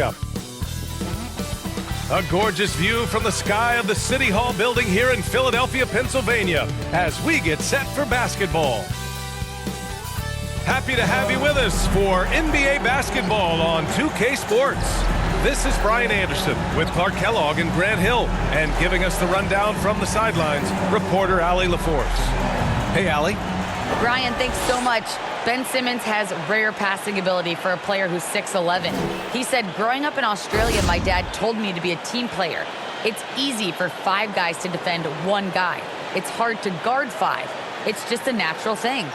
Up. A gorgeous view from the sky of the City Hall building here in Philadelphia, Pennsylvania, as we get set for basketball. Happy to have you with us for NBA basketball on 2K Sports. This is Brian Anderson with Clark Kellogg and Grant Hill, and giving us the rundown from the sidelines, reporter Allie LaForce. Hey, Allie. Brian, thanks so much. Ben Simmons has rare passing ability for a player who's 6'11". He said, growing up in Australia, my dad told me to be a team player. It's easy for 5 guys to defend 1 guy. It's hard to guard 5. It's just a natural thing.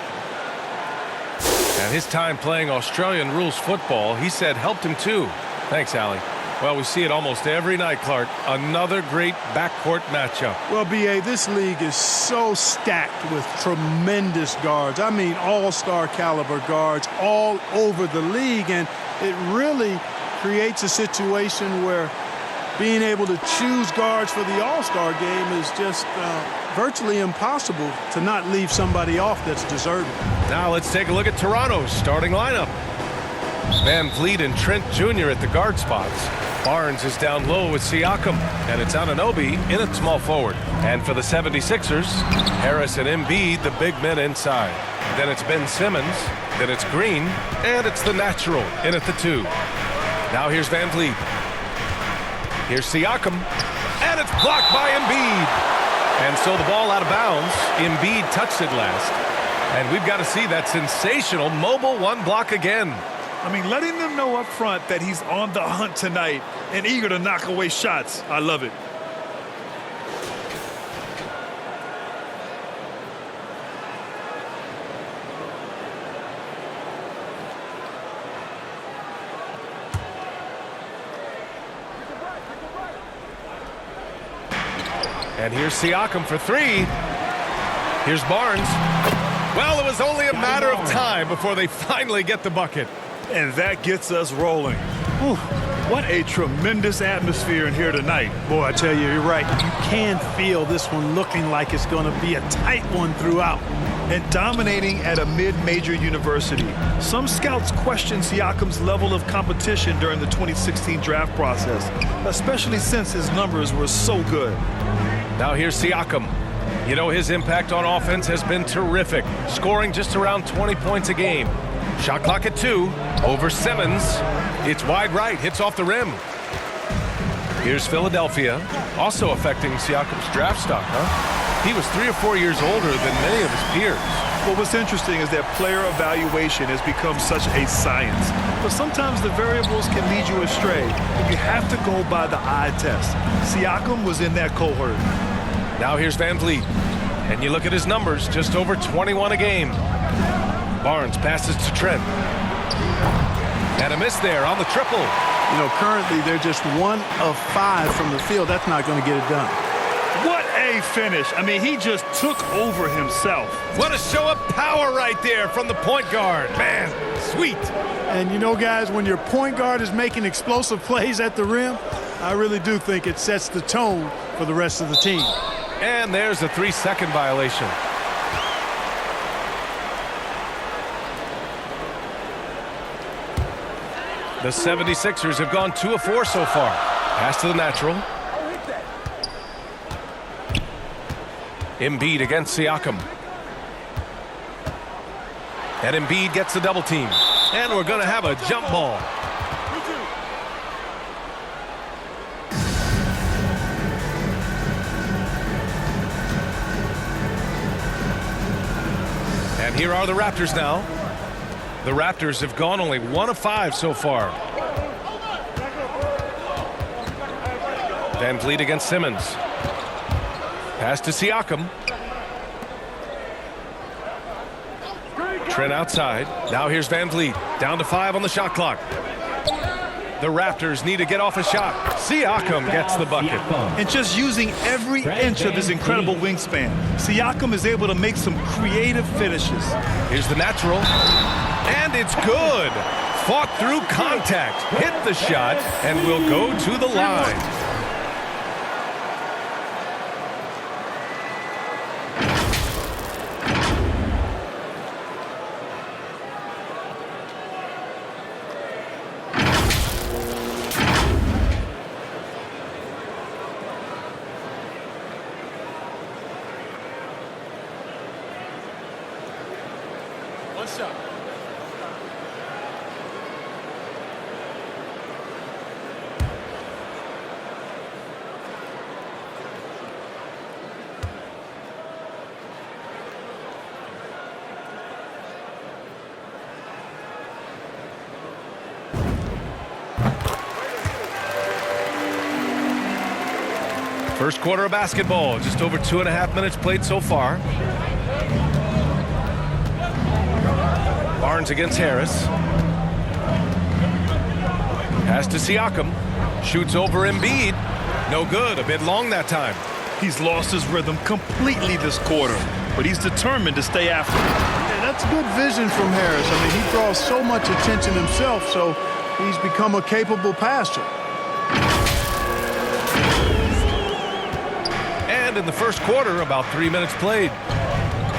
And his time playing Australian rules football, he said, helped him too. Thanks, Allie. Well, we see it almost every night, Clark. Another great backcourt matchup. Well, B.A., this league is so stacked with tremendous guards. I mean, all-star caliber guards all over the league. And it really creates a situation where being able to choose guards for the all-star game is just virtually impossible to not leave somebody off that's deserving. Now let's take a look at Toronto's starting lineup. Van Vliet and Trent Jr. at the guard spots. Barnes is down low with Siakam, and it's Anunoby in at small forward. And for the 76ers, Harris and Embiid, the big men inside. Then it's Ben Simmons, then it's Green, and it's the natural in at the 2. Now here's Van Vliet. Here's Siakam, and it's blocked by Embiid. And so the ball out of bounds. Embiid touched it last. And we've got to see that sensational mobile 1 block again. I mean, letting them know up front that he's on the hunt tonight and eager to knock away shots. I love it. And here's Siakam for 3. Here's Barnes. Well, it was only a matter of time before they finally get the bucket. And that gets us rolling. Whew, what a tremendous atmosphere in here tonight. Boy, I tell you, you're right. You can feel this one looking like it's going to be a tight one throughout. And dominating at a mid-major university. Some scouts question Siakam's level of competition during the 2016 draft process, especially since his numbers were so good. Now here's Siakam. You know, his impact on offense has been terrific, scoring just around 20 points a game. Shot clock at 2, over Simmons. It's wide right, hits off the rim. Here's Philadelphia, also affecting Siakam's draft stock, huh? He was 3 or 4 years older than many of his peers. Well, what's interesting is that player evaluation has become such a science. But sometimes the variables can lead you astray, and you have to go by the eye test. Siakam was in that cohort. Now here's Van Vliet. And you look at his numbers, just over 21 a game. Barnes passes to Trent. And a miss there on the triple. You know, currently they're just 1 of 5 from the field. That's not going to get it done. What a finish. I mean, he just took over himself. What a show of power right there from the point guard. Man, sweet. And you know, guys, when your point guard is making explosive plays at the rim, I really do think it sets the tone for the rest of the team. And there's a 3-second violation. The 76ers have gone 2 of 4 so far. Pass to the natural. Embiid against Siakam. And Embiid gets the double team. And we're going to have a jump ball. And here are the Raptors now. The Raptors have gone only 1 of 5 so far. Van Vliet against Simmons. Pass to Siakam. Trent outside. Now here's Van Vliet. Down to 5 on the shot clock. The Raptors need to get off a shot. Siakam gets the bucket. And just using every inch of his incredible wingspan, Siakam is able to make some creative finishes. Here's the natural. And it's good. Fought through contact. Hit the shot and will go to the line. First quarter of basketball, just over 2.5 minutes played so far. Barnes against Harris. Pass to Siakam. Shoots over Embiid. No good, a bit long that time. He's lost his rhythm completely this quarter, but he's determined to stay after it. Yeah, that's good vision from Harris. I mean, he draws so much attention himself, so he's become a capable passer. And in the first quarter, about 3 minutes played.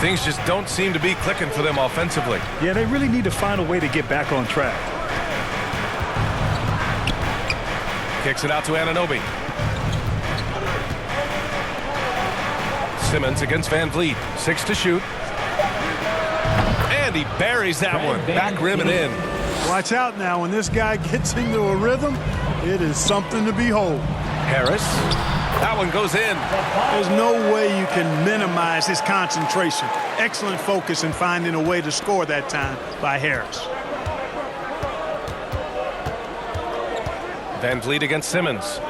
Things just don't seem to be clicking for them offensively. Yeah, they really need to find a way to get back on track. Kicks it out to Anunoby. Simmons against Van Vliet. 6 to shoot. And he buries that one. Back rim and in. Watch out now. When this guy gets into a rhythm, it is something to behold. Harris. That one goes in. There's no way you can minimize his concentration. Excellent focus in finding a way to score that time by Harris. Van Vliet against Simmons.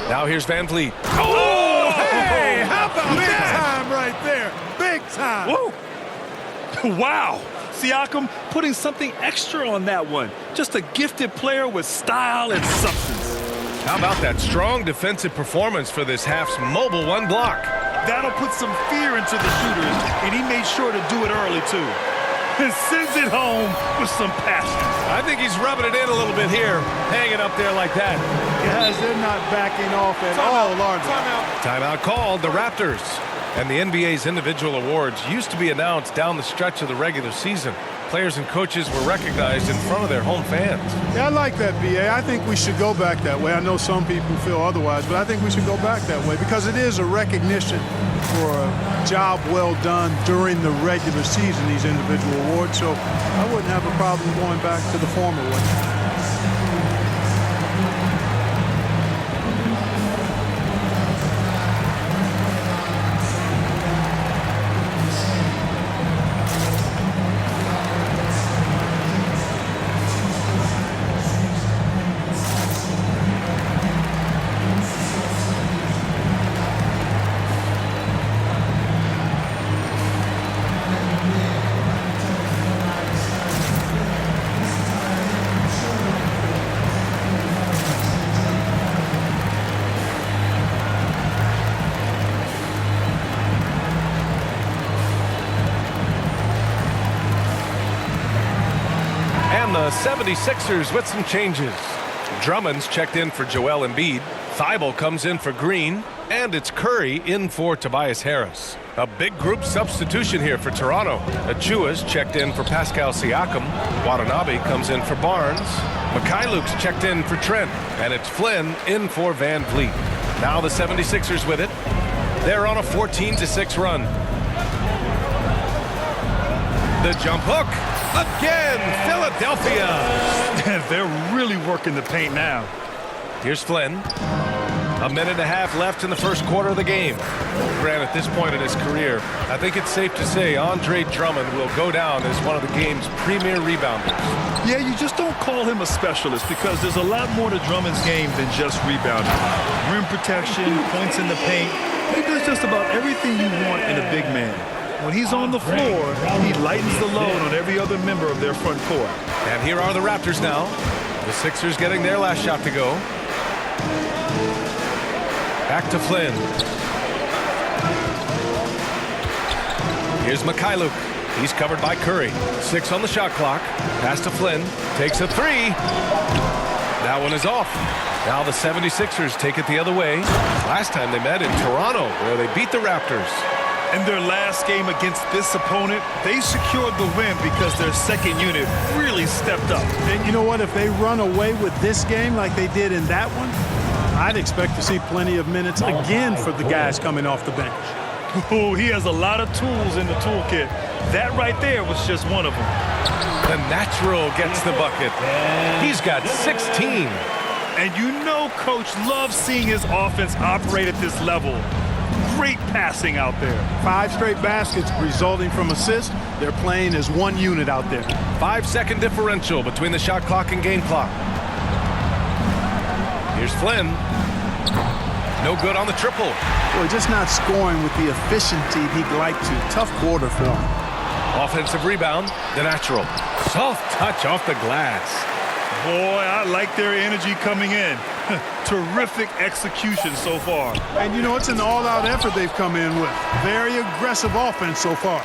Now here's Van Vliet. Oh, hey, how about big time right there? Big time. Whoa. Wow. Siakam putting something extra on that one. Just a gifted player with style and substance. How about that strong defensive performance for this half's mobile one block? That'll put some fear into the shooters, and he made sure to do it early, too. And sends it home with some passion. I think he's rubbing it in a little bit here, hanging up there like that. Guys, they're not backing off at all, are they? Timeout called, the Raptors. And the NBA's individual awards used to be announced down the stretch of the regular season. Players and coaches were recognized in front of their home fans. Yeah, I like that, B.A. I think we should go back that way. I know some people feel otherwise, but I think we should go back that way because it is a recognition for a job well done during the regular season, these individual awards. So I wouldn't have a problem going back to the former way. The 76ers with some changes. Drummond's checked in for Joel Embiid. Thibault comes in for Green. And it's Curry in for Tobias Harris. A big group substitution here for Toronto. Achua's checked in for Pascal Siakam. Watanabe comes in for Barnes. Mikhailuk's checked in for Trent. And it's Flynn in for Van Vliet. Now the 76ers with it. They're on a 14-6 run. The jump hook. Again, Philadelphia. They're really working the paint now. Here's Flynn. 1.5 minutes left in the first quarter of the game. Grant, at this point in his career, I think it's safe to say Andre Drummond will go down as one of the game's premier rebounders. Yeah, you just don't call him a specialist because there's a lot more to Drummond's game than just rebounding. Rim protection, points in the paint. He does just about everything you want in a big man. When he's on the floor, he lightens the load on every other member of their front court. And here are the Raptors now. The Sixers getting their last shot to go. Back to Flynn. Here's Mikhailuk. He's covered by Curry. 6 on the shot clock. Pass to Flynn. Takes a 3. That one is off. Now the 76ers take it the other way. Last time they met in Toronto, where they beat the Raptors. In their last game against this opponent, they secured the win because their second unit really stepped up. And you know what? If they run away with this game like they did in that one, I'd expect to see plenty of minutes again for the guys coming off the bench. Ooh, he has a lot of tools in the toolkit. That right there was just one of them. The natural gets the bucket. He's got 16. And you know Coach loves seeing his offense operate at this level. Great passing out there. 5 straight baskets resulting from assists. They're playing as one unit out there. 5-second differential between the shot clock and game clock. Here's Flynn. No good on the triple. Boy, just not scoring with the efficiency he'd like to. Tough quarter for him. Offensive rebound, the natural. Soft touch off the glass. Boy, I like their energy coming in. Terrific execution so far. And, you know, it's an all-out effort they've come in with. Very aggressive offense so far.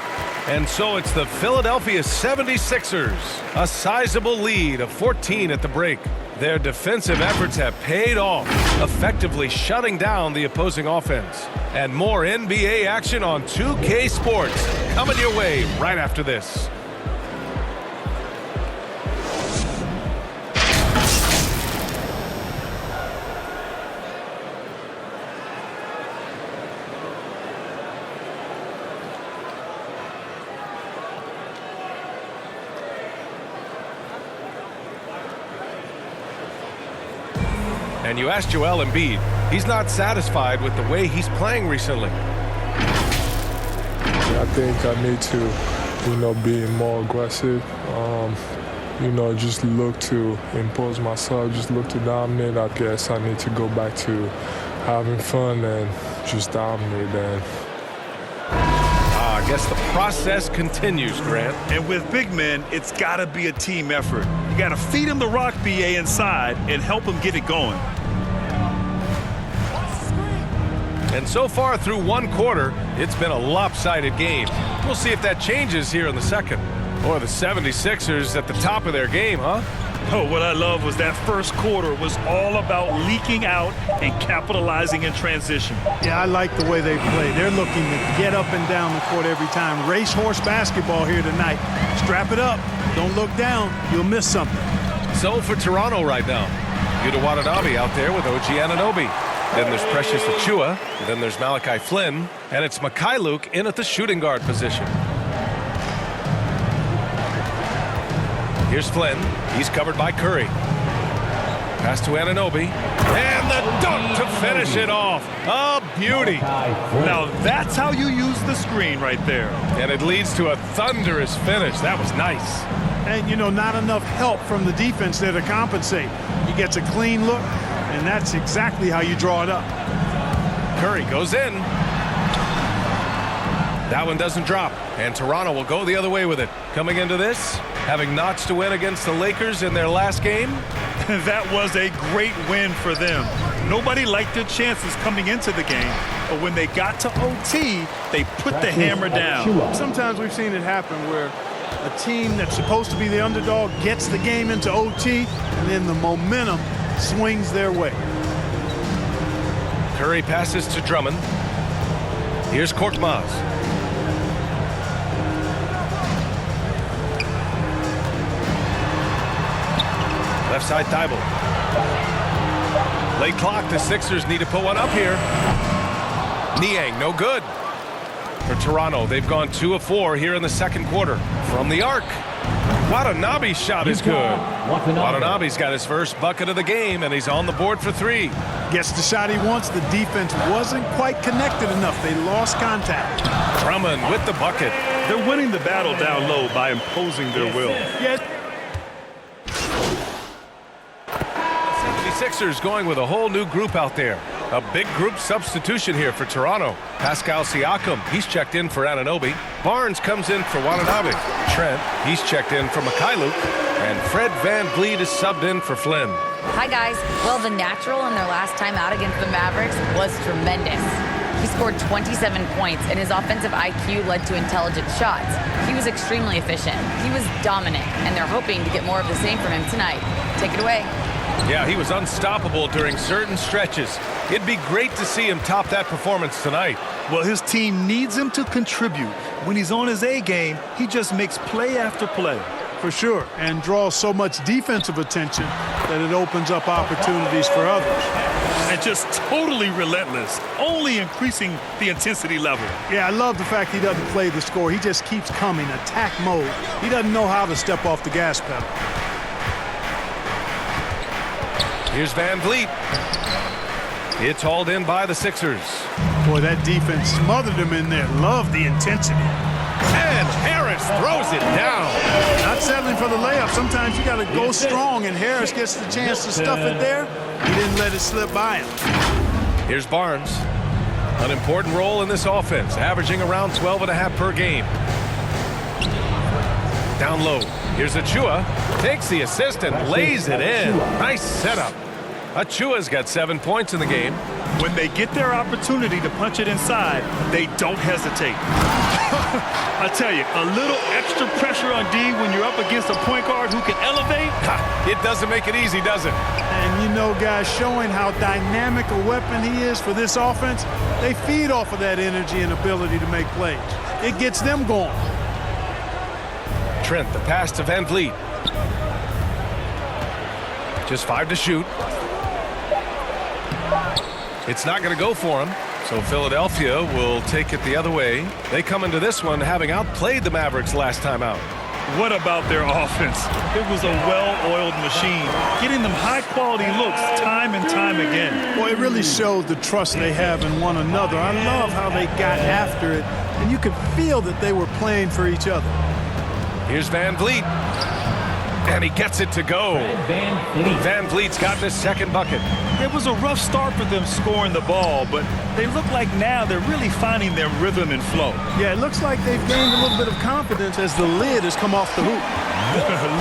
And so it's the Philadelphia 76ers. A sizable lead of 14 at the break. Their defensive efforts have paid off, effectively shutting down the opposing offense. And more NBA action on 2K Sports coming your way right after this. And you asked Joel Embiid. He's not satisfied with the way he's playing recently. I think I need to, be more aggressive. Just look to impose myself, just look to dominate. I guess I need to go back to having fun and just dominate. I guess the process continues, Grant. And with big men, it's got to be a team effort. You got to feed him the rock, BA, inside and help him get it going. And so far through one quarter, it's been a lopsided game. We'll see if that changes here in the second. Or the 76ers at the top of their game, huh? Oh, what I love was that first quarter was all about leaking out and capitalizing in transition. Yeah, I like the way they play. They're looking to get up and down the court every time. Racehorse basketball here tonight. Strap it up. Don't look down. You'll miss something. So for Toronto right now, Yuta Watanabe out there with OG Anunoby. Then there's Precious Achiuwa. Then there's Malachi Flynn. And it's Mikhailuk in at the shooting guard position. Here's Flynn. He's covered by Curry. Pass to Anunoby. And the dunk to finish it off. A beauty. Now that's how you use the screen right there. And it leads to a thunderous finish. That was nice. And, not enough help from the defense there to compensate. He gets a clean look, and that's exactly how you draw it up. Curry goes in. That one doesn't drop. And Toronto will go the other way with it. Coming into this, having notched a win against the Lakers in their last game. That was a great win for them. Nobody liked their chances coming into the game, but when they got to OT, they put the hammer down. Sometimes we've seen it happen where a team that's supposed to be the underdog gets the game into OT, and then the momentum swings their way. Curry passes to Drummond. Here's Korkmaz. Left side Thibault. Late clock, the Sixers need to put one up here. Niang, no good. For Toronto, they've gone 2 of 4 here in the second quarter. From the arc, Watanabe's shot is good. Watanabe's got his first bucket of the game, and he's on the board for 3. Gets the shot he wants. The defense wasn't quite connected enough. They lost contact. Drummond with the bucket. They're winning the battle down low by imposing their will. Yes. 76ers going with a whole new group out there. A big group substitution here for Toronto. Pascal Siakam, he's checked in for Anunoby. Barnes comes in for Watanabe. Trent, he's checked in for Mikhailuk. And Fred VanVleet is subbed in for Flynn. Hi, guys. Well, the natural in their last time out against the Mavericks was tremendous. He scored 27 points, and his offensive IQ led to intelligent shots. He was extremely efficient. He was dominant, and they're hoping to get more of the same from him tonight. Take it away. Yeah, he was unstoppable during certain stretches. It'd be great to see him top that performance tonight. Well, his team needs him to contribute. When he's on his A game, he just makes play after play. for sure, and draws so much defensive attention that it opens up opportunities for others. And just totally relentless, only increasing the intensity level. Yeah, I love the fact he doesn't play the score. He just keeps coming, attack mode. He doesn't know how to step off the gas pedal. Here's Van Vliet. It's hauled in by the Sixers. Boy, that defense smothered him in there. Love the intensity. And Harris throws it down. Not settling for the layup. Sometimes you got to go strong, and Harris gets the chance to stuff it there. He didn't let it slip by him. Here's Barnes. An important role in this offense, averaging around 12.5 per game. Down low. Here's Achua. Takes the assist and lays it in. Nice setup. Achua's got 7 points in the game. When they get their opportunity to punch it inside, they don't hesitate. I tell you, a little extra pressure on D when you're up against a point guard who can elevate. It doesn't make it easy, does it? And you know, guys, showing how dynamic a weapon he is for this offense, they feed off of that energy and ability to make plays. It gets them going. Trent, the pass to Van Vliet. Just 5 to shoot. It's not going to go for him, so Philadelphia will take it the other way. They come into this one having outplayed the Mavericks last time out. What about their offense? It was a well-oiled machine, getting them high-quality looks time and time again. Boy, it really showed the trust they have in one another. I love how they got after it, and you could feel that they were playing for each other. Here's Van Vliet. And he gets it to go. Van Vliet's got his second bucket. It was a rough start for them scoring the ball, but they look like now they're really finding their rhythm and flow. Yeah, it looks like they've gained a little bit of confidence as the lid has come off the hoop.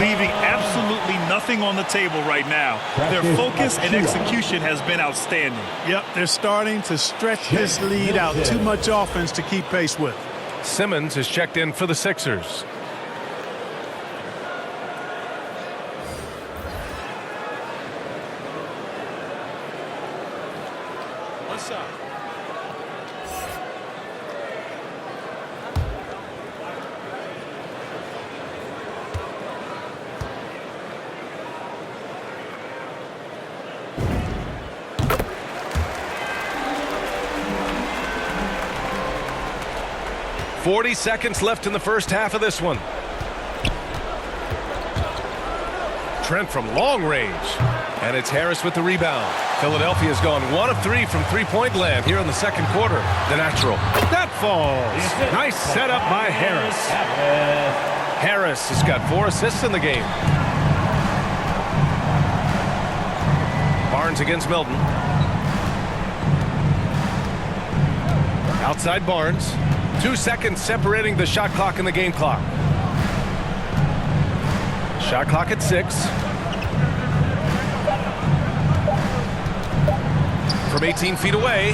Leaving absolutely nothing on the table right now. Their focus and execution has been outstanding. Yep, they're starting to stretch this lead out. Too much offense to keep pace with. Simmons is checked in for the Sixers. What's up? 40 seconds left in the first half of this one. Trent from long range. And it's Harris with the rebound. Philadelphia's gone 1 of 3 from three-point land here in the second quarter. The natural. That falls. Nice setup by Harris. Harris has got 4 assists in the game. Barnes against Milton. Outside Barnes. 2 seconds separating the shot clock and the game clock. Shot clock at 6. From 18 feet away.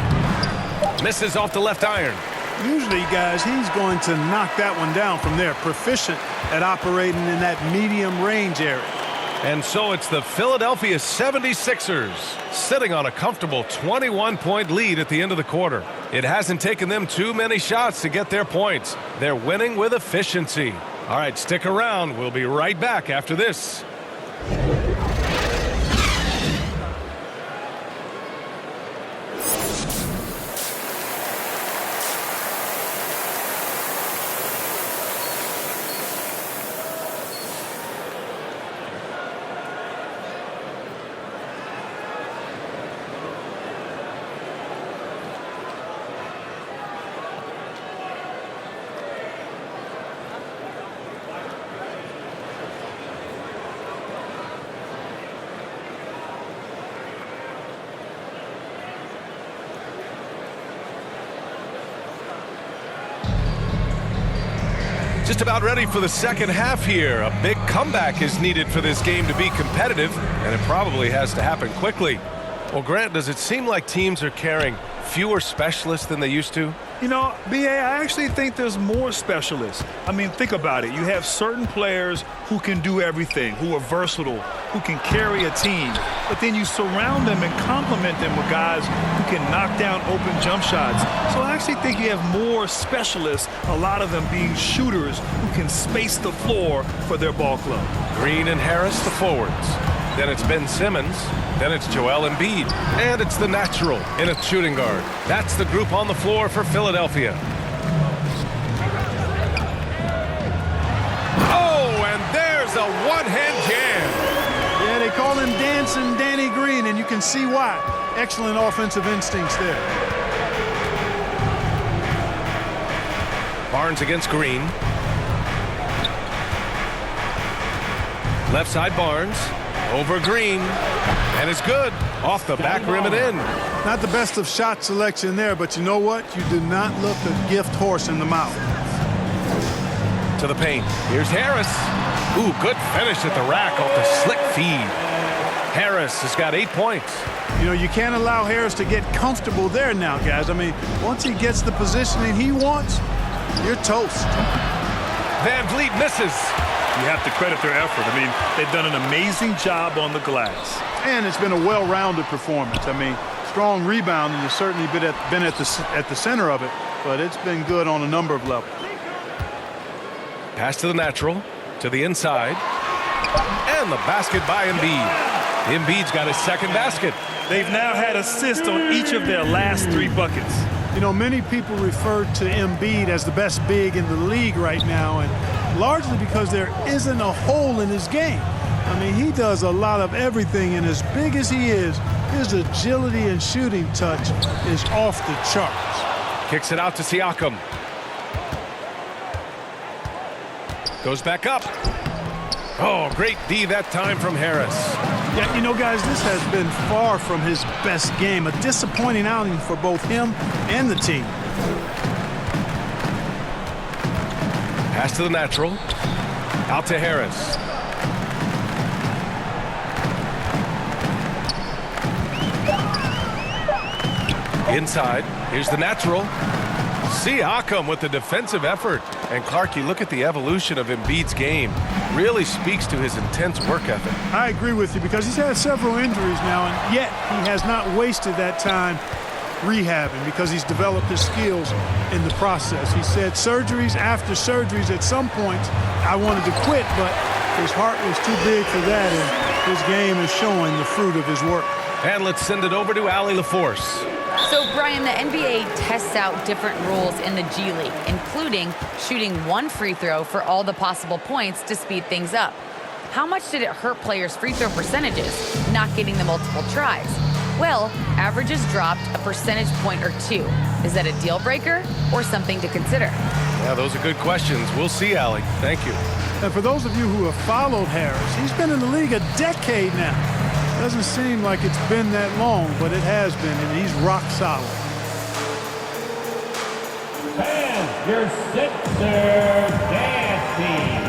Misses off the left iron. Usually, guys, he's going to knock that one down from there. Proficient at operating in that medium range area. And so it's the Philadelphia 76ers sitting on a comfortable 21-point lead at the end of the quarter. It hasn't taken them too many shots to get their points. They're winning with efficiency. All right, stick around. We'll be right back after this. Just about ready for the second half here. A big comeback is needed for this game to be competitive, and it probably has to happen quickly. Well, Grant, does it seem like teams are carrying fewer specialists than they used to? You know, B.A., I actually think there's more specialists. I mean, think about it. You have certain players who can do everything, who are versatile, who can carry a team. But then you surround them and complement them with guys who can knock down open jump shots. So I actually think you have more specialists, a lot of them being shooters who can space the floor for their ball club. Green and Harris, the forwards. Then it's Ben Simmons. Then it's Joel Embiid. And it's the natural in a shooting guard. That's the group on the floor for Philadelphia. Oh, and there's a one-hand jam. Yeah, they call him Dancing Danny Green, and you can see why. Excellent offensive instincts there. Barnes against Green. Left side Barnes. Over Green. And it's good. Off the back rim and in. Not the best of shot selection there, but you know what? You do not look a gift horse in the mouth. To the paint. Here's Harris. Ooh, good finish at the rack off the slick feed. Harris has got 8 points. You know, you can't allow Harris to get comfortable there now, guys. I mean, once he gets the positioning he wants, you're toast. Van Vliet misses. You have to credit their effort. I mean, they've done an amazing job on the glass. And it's been a well-rounded performance. I mean, strong rebounding has certainly been at the center of it, but it's been good on a number of levels. Pass to the natural, to the inside, and the basket by Embiid. Embiid's got his second basket. They've now had assists on each of their last 3 buckets. You know, many people refer to Embiid as the best big in the league right now, and largely because there isn't a hole in his game. I mean, he does a lot of everything, and as big as he is, his agility and shooting touch is off the charts. Kicks it out to Siakam. Goes back up. Oh, great D that time from Harris. Yeah, you know, guys, this has been far from his best game. A disappointing outing for both him and the team. Pass to the natural. Out to Harris. Inside. Here's the natural. Siakam with the defensive effort. And Clark, you look at the evolution of Embiid's game. Really speaks to his intense work ethic. I agree with you because he's had several injuries now, and yet he has not wasted that time rehabbing because he's developed his skills in the process. He said surgeries after surgeries, at some points I wanted to quit, but his heart was too big for that, and his game is showing the fruit of his work. And let's send it over to Allie LaForce. So, Brian, the NBA tests out different rules in the G League, including shooting 1 free throw for all the possible points to speed things up. How much did it hurt players' free throw percentages, not getting the multiple tries? Well, averages dropped a percentage point or 2. Is that a deal breaker or something to consider? Yeah, those are good questions. We'll see, Allie. Thank you. And for those of you who have followed Harris, he's been in the league a decade now. Doesn't seem like it's been that long, but it has been, and he's rock solid. And your Sixers dance team.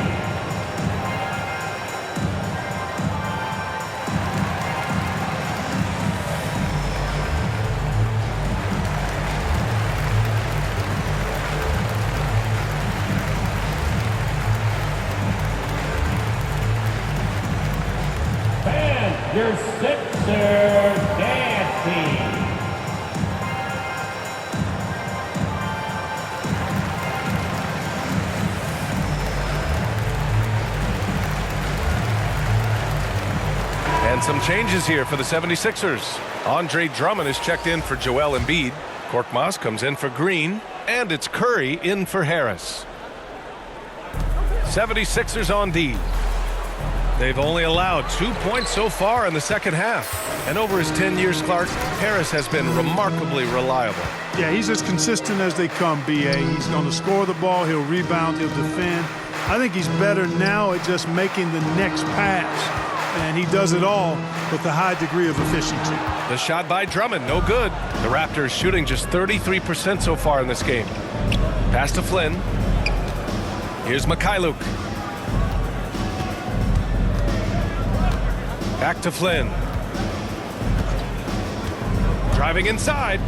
Your Sixers dance team. And some changes here for the 76ers. Andre Drummond is checked in for Joel Embiid. Korkmaz comes in for Green. And it's Curry in for Harris. 76ers on D. They've only allowed 2 points so far in the second half. And over his 10 years, Clark, Harris has been remarkably reliable. Yeah, he's as consistent as they come, B.A. He's going to score the ball, he'll rebound, he'll defend. I think he's better now at just making the next pass. And he does it all with a high degree of efficiency. The shot by Drummond, no good. The Raptors shooting just 33% so far in this game. Pass to Flynn. Here's Mikhailuk. Back to Flynn. Driving inside.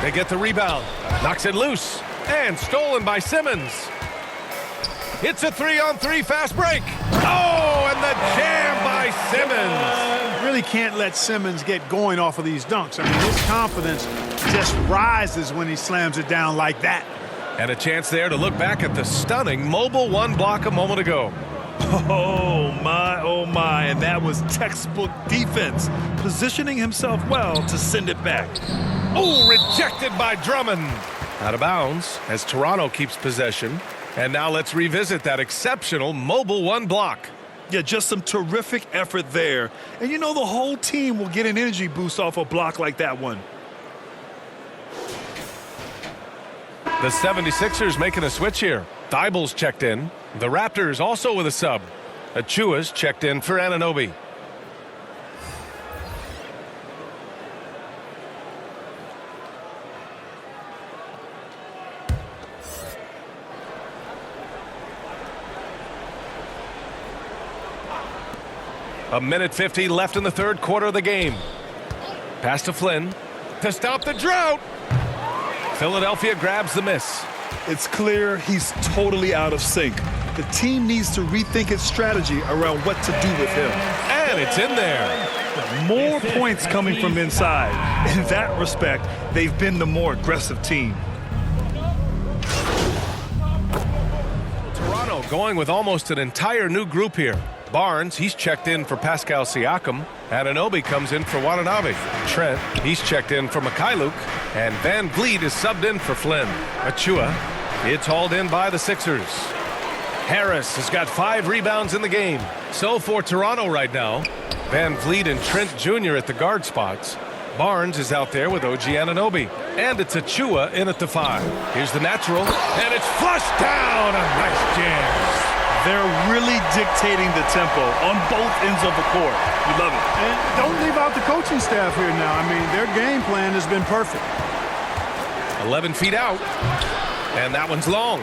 They get the rebound. Knocks it loose. And stolen by Simmons. It's a 3-on-3 fast break. Oh, and the jam by Simmons. Really can't let Simmons get going off of these dunks. I mean, his confidence just rises when he slams it down like that. And a chance there to look back at the stunning Mobile One block a moment ago. Oh, my, and that was textbook defense, positioning himself well to send it back. Oh, rejected by Drummond. Out of bounds as Toronto keeps possession. And now let's revisit that exceptional Mobile One block. Yeah, just some terrific effort there. And you know the whole team will get an energy boost off a block like that one. The 76ers making a switch here. Thybulle's checked in. The Raptors also with a sub. Achua's checked in for Anunoby. A minute 50 left in the third quarter of the game. Pass to Flynn to stop the drought. Philadelphia grabs the miss. It's clear he's totally out of sync. The team needs to rethink its strategy around what to do with him. And it's in there. More points coming from inside. In that respect, they've been the more aggressive team. Toronto going with almost an entire new group here. Barnes, he's checked in for Pascal Siakam. Anunoby comes in for Watanabe. Trent, he's checked in for Mikhailuk. And Van Vliet is subbed in for Flynn. Achua, it's hauled in by the Sixers. Harris has got 5 rebounds in the game. So for Toronto right now, Van Vliet and Trent Jr. at the guard spots. Barnes is out there with OG Anunoby. And it's Achua in at the 5. Here's the natural, and it's flushed down. A nice jam. They're really dictating the tempo on both ends of the court. You love it. And don't leave out the coaching staff here now. I mean, their game plan has been perfect. 11 feet out, and that one's long.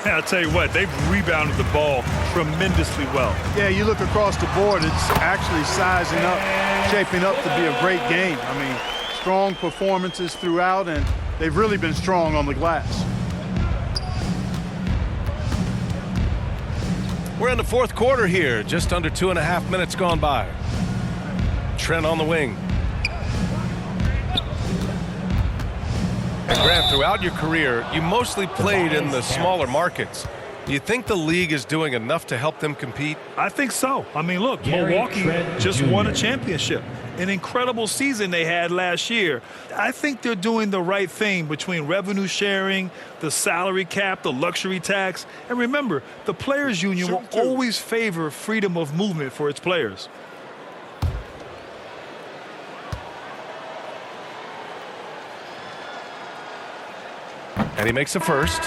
I'll tell you what, they've rebounded the ball tremendously well. Yeah, you look across the board, it's actually sizing up, shaping up to be a great game. I mean, strong performances throughout, and they've really been strong on the glass. We're in the fourth quarter here, just under 2.5 minutes gone by. Trent on the wing. And Grant, throughout your career, you mostly played in the smaller markets. Do you think the league is doing enough to help them compete? I think so. I mean, look, Gary Milwaukee Trent just Jr. won a championship. An incredible season they had last year. I think they're doing the right thing between revenue sharing, the salary cap, the luxury tax. And remember, the Players Union will always favor freedom of movement for its players. And he makes a first.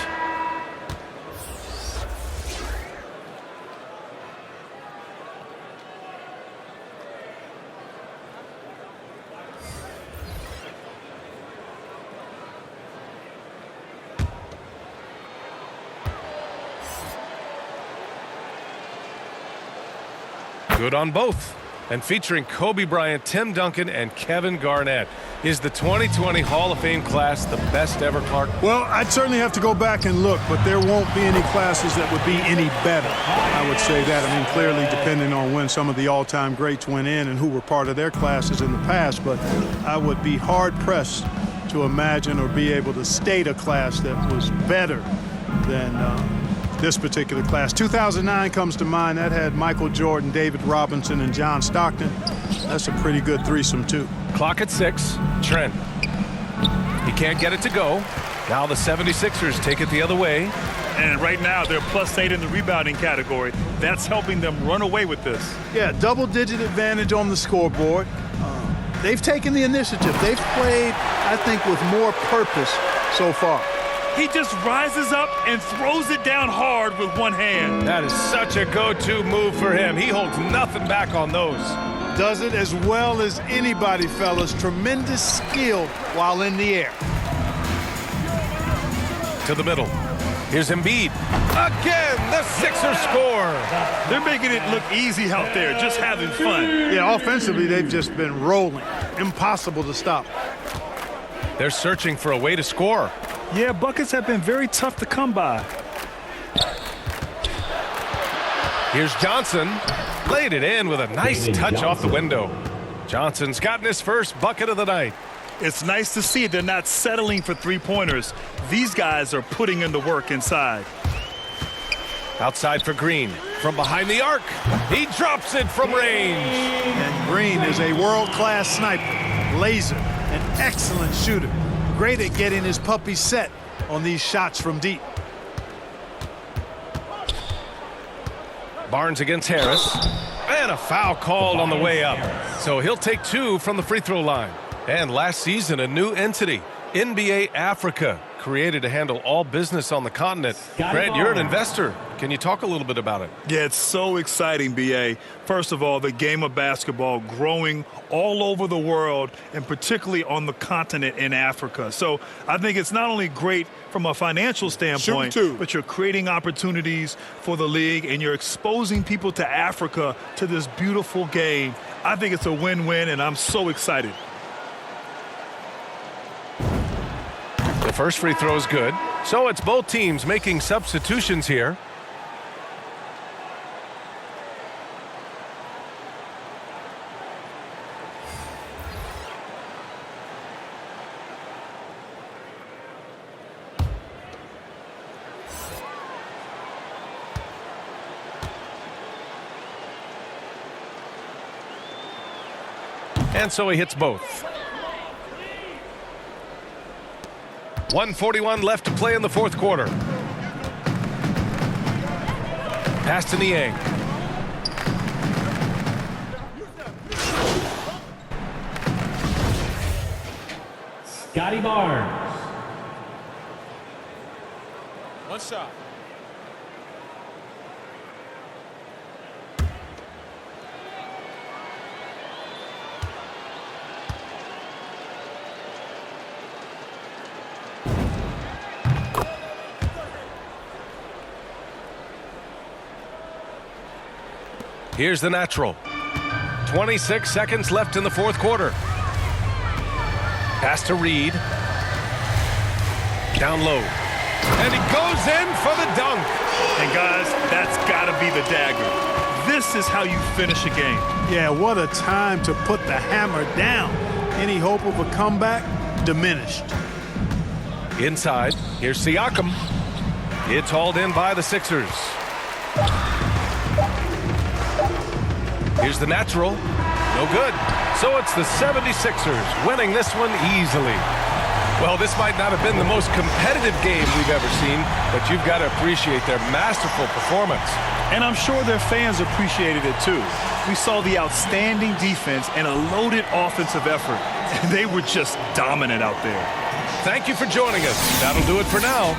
Good on both. And featuring Kobe Bryant, Tim Duncan, and Kevin Garnett. Is the 2020 Hall of Fame class the best ever, Clark? Well, I'd certainly have to go back and look, but there won't be any classes that would be any better. I would say that. I mean, clearly depending on when some of the all-time greats went in and who were part of their classes in the past, but I would be hard-pressed to imagine or be able to state a class that was better than this particular class. 2009 comes to mind. That had Michael Jordan, David Robinson, and John Stockton. That's a pretty good threesome, too. Clock at 6. Trent. He can't get it to go. Now the 76ers take it the other way. And right now, they're +8 in the rebounding category. That's helping them run away with this. Yeah, double-digit advantage on the scoreboard. They've taken the initiative. They've played, I think, with more purpose so far. He just rises up and throws it down hard with one hand. That is such a go-to move for him. He holds nothing back on those. Does it as well as anybody, fellas. Tremendous skill while in the air. To the middle. Here's Embiid. Again, the Sixers score. They're making it look easy out there, just having fun. Yeah, offensively, they've just been rolling. Impossible to stop. They're searching for a way to score. Yeah, buckets have been very tough to come by. Here's Johnson. Laid it in with a nice David touch off the Johnson. window. Johnson's gotten his first bucket of the night. It's nice to see they're not settling for three-pointers. These guys are putting in the work inside. Outside for Green. From behind the arc. He drops it from range. And Green is a world-class sniper, laser, an excellent shooter. Great at getting his puppy set on these shots from deep. Barnes against Harris. And a foul called on the way up. So he'll take 2 from the free throw line. And last season, a new entity, NBA Africa, created to handle all business on the continent. Fred, you're an investor. Can you talk a little bit about it? Yeah, it's so exciting, B.A. First of all, the game of basketball growing all over the world, and particularly on the continent in Africa. So I think it's not only great from a financial standpoint, but you're creating opportunities for the league, and you're exposing people to Africa, to this beautiful game. I think it's a win-win, and I'm so excited. The first free throw is good. So it's both teams making substitutions here. And so he hits both. 1:41 left to play in the fourth quarter. Pass to Niang. Scotty Barnes. One shot. Here's the natural. 26 seconds left in the fourth quarter. Pass to Reed. Down low. And he goes in for the dunk. And guys, that's got to be the dagger. This is how you finish a game. Yeah, what a time to put the hammer down. Any hope of a comeback diminished. Inside, here's Siakam. It's hauled in by the Sixers. Here's the natural. No good. So it's the 76ers winning this one easily. Well, this might not have been the most competitive game we've ever seen, but you've got to appreciate their masterful performance. And I'm sure their fans appreciated it too. We saw the outstanding defense and a loaded offensive effort. And they were just dominant out there. Thank you for joining us. That'll do it for now.